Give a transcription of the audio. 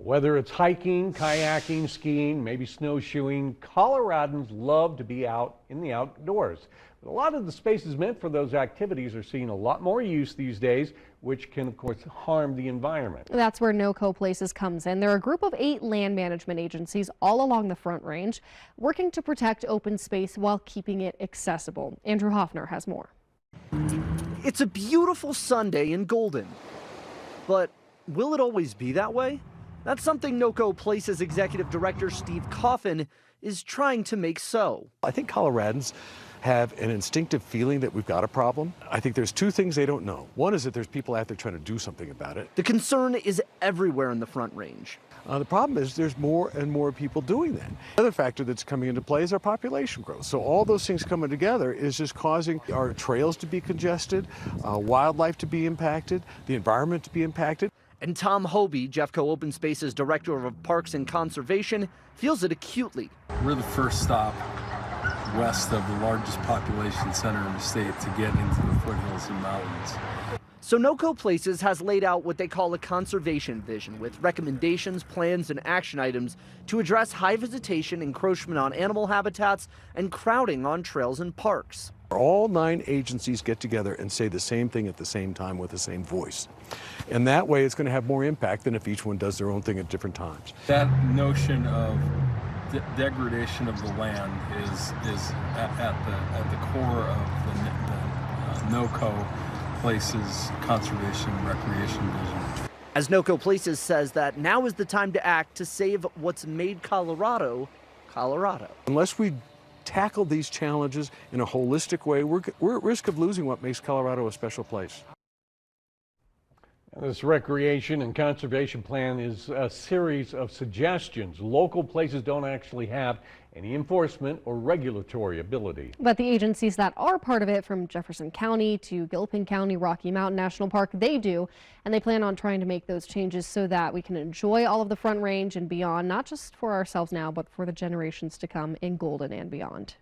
Whether it's hiking, kayaking, skiing, maybe snowshoeing, Coloradans love to be out in the outdoors. But a lot of the spaces meant for those activities are seeing a lot more use these days, which can, of course, harm the environment. That's where NoCo Places comes in. They're a group of 8 land management agencies all along the Front Range, working to protect open space while keeping it accessible. Andrew Hoffner has more. It's a beautiful Sunday in Golden, but will it always be that way? That's something NoCo Places Executive Director Steve Coffin is trying to make so. I think Coloradans have an instinctive feeling that we've got a problem. I think there's 2 things they don't know. One is that there's people out there trying to do something about it. The concern is everywhere in the Front Range. The problem is there's more and more people doing that. Another factor that's coming into play is our population growth. So all those things coming together is just causing our trails to be congested, wildlife to be impacted, the environment to be impacted. And Tom Hobie, Jeffco Open Spaces Director of Parks and Conservation, feels it acutely. We're the first stop west of the largest population center in the state to get into the foothills and mountains. So NoCo Places has laid out what they call a conservation vision with recommendations, plans, and action items to address high visitation, encroachment on animal habitats, and crowding on trails and parks. All 9 agencies get together and say the same thing at the same time with the same voice. And that way it's going to have more impact than if each one does their own thing at different times. That notion of degradation of the land is at the core of the NoCo Places Conservation Recreation Vision. As NoCo Places says that now is the time to act to save what's made Colorado, Colorado. Unless we tackle these challenges in a holistic way, we're at risk of losing what makes Colorado a special place. This recreation and conservation plan is a series of suggestions. Local places don't actually have any enforcement or regulatory ability. But the agencies that are part of it, from Jefferson County to Gilpin County, Rocky Mountain National Park, they do. And they plan on trying to make those changes so that we can enjoy all of the Front Range and beyond, not just for ourselves now, but for the generations to come in Golden and beyond.